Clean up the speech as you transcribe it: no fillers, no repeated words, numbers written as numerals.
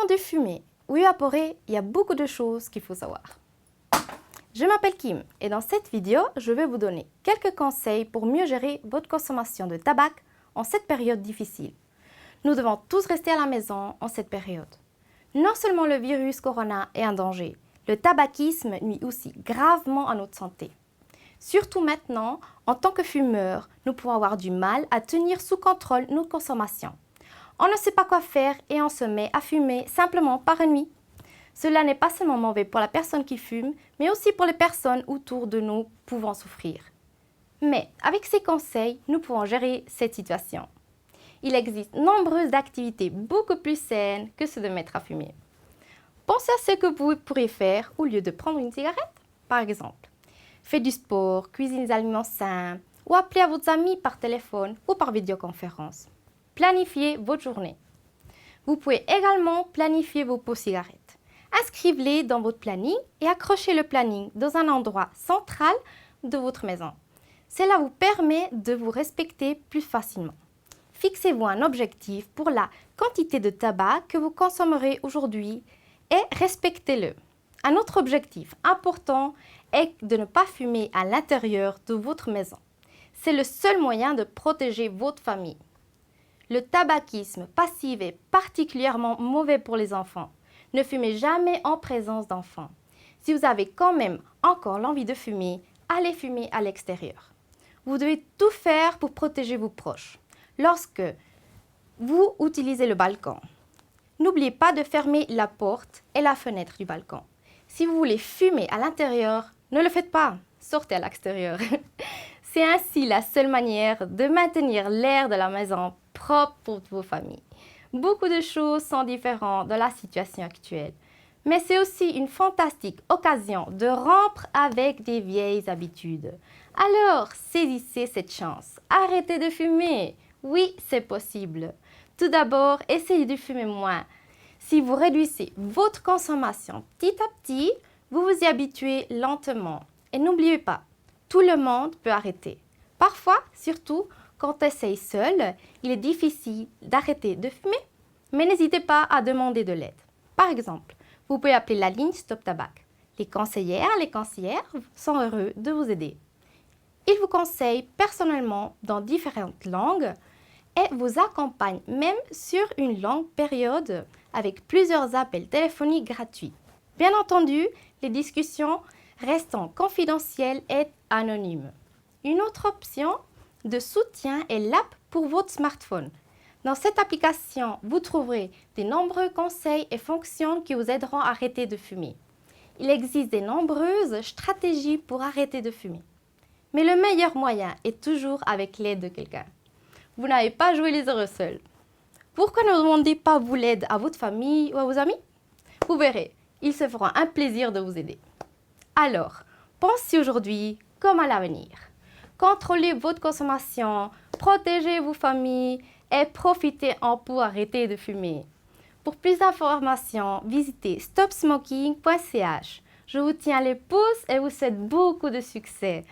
Avant de fumer ou évaporer, il y a beaucoup de choses qu'il faut savoir. Je m'appelle Kim et dans cette vidéo, je vais vous donner quelques conseils pour mieux gérer votre consommation de tabac en cette période difficile. Nous devons tous rester à la maison en cette période. Non seulement le virus corona est un danger, le tabagisme nuit aussi gravement à notre santé. Surtout maintenant, en tant que fumeur, nous pouvons avoir du mal à tenir sous contrôle nos consommations. On ne sait pas quoi faire et on se met à fumer simplement par nuit. Cela n'est pas seulement mauvais pour la personne qui fume, mais aussi pour les personnes autour de nous pouvant souffrir. Mais avec ces conseils, nous pouvons gérer cette situation. Il existe nombreuses activités beaucoup plus saines que se de mettre à fumer. Pensez à ce que vous pourriez faire au lieu de prendre une cigarette, par exemple. Faites du sport, cuisinez des aliments sains ou appelez à vos amis par téléphone ou par vidéoconférence. Planifiez votre journée. Vous pouvez également planifier vos pauses cigarettes. Inscrivez-les dans votre planning et accrochez le planning dans un endroit central de votre maison. Cela vous permet de vous respecter plus facilement. Fixez-vous un objectif pour la quantité de tabac que vous consommerez aujourd'hui et respectez-le. Un autre objectif important est de ne pas fumer à l'intérieur de votre maison. C'est le seul moyen de protéger votre famille. Le tabagisme passif est particulièrement mauvais pour les enfants. Ne fumez jamais en présence d'enfants. Si vous avez quand même encore l'envie de fumer, allez fumer à l'extérieur. Vous devez tout faire pour protéger vos proches. Lorsque vous utilisez le balcon, n'oubliez pas de fermer la porte et la fenêtre du balcon. Si vous voulez fumer à l'intérieur, ne le faites pas, sortez à l'extérieur. C'est ainsi la seule manière de maintenir l'air de la maison propre pour vos familles. Beaucoup de choses sont différentes dans la situation actuelle, mais c'est aussi une fantastique occasion de rompre avec des vieilles habitudes. Alors, saisissez cette chance. Arrêtez de fumer. Oui, c'est possible. Tout d'abord, essayez de fumer moins. Si vous réduisez votre consommation petit à petit, vous vous y habituez lentement. Et n'oubliez pas, tout le monde peut arrêter. Parfois, surtout quand on essaye seul, il est difficile d'arrêter de fumer, mais n'hésitez pas à demander de l'aide. Par exemple, vous pouvez appeler la ligne Stop Tabac. Les conseillères sont heureux de vous aider. Ils vous conseillent personnellement dans différentes langues et vous accompagnent même sur une longue période avec plusieurs appels téléphoniques gratuits. Bien entendu, les discussions restant confidentielles et anonymes. Une autre option de soutien est l'app pour votre smartphone. Dans cette application, vous trouverez de nombreux conseils et fonctions qui vous aideront à arrêter de fumer. Il existe de nombreuses stratégies pour arrêter de fumer. Mais le meilleur moyen est toujours avec l'aide de quelqu'un. Vous n'avez pas joué les heureux seul. Pourquoi ne demandez pas vous l'aide à votre famille ou à vos amis? Vous verrez, ils se feront un plaisir de vous aider. Alors, pensez aujourd'hui comme à l'avenir. Contrôlez votre consommation, protégez vos familles et profitez-en pour arrêter de fumer. Pour plus d'informations, visitez stopsmoking.ch. Je vous tiens les pouces et vous souhaite beaucoup de succès.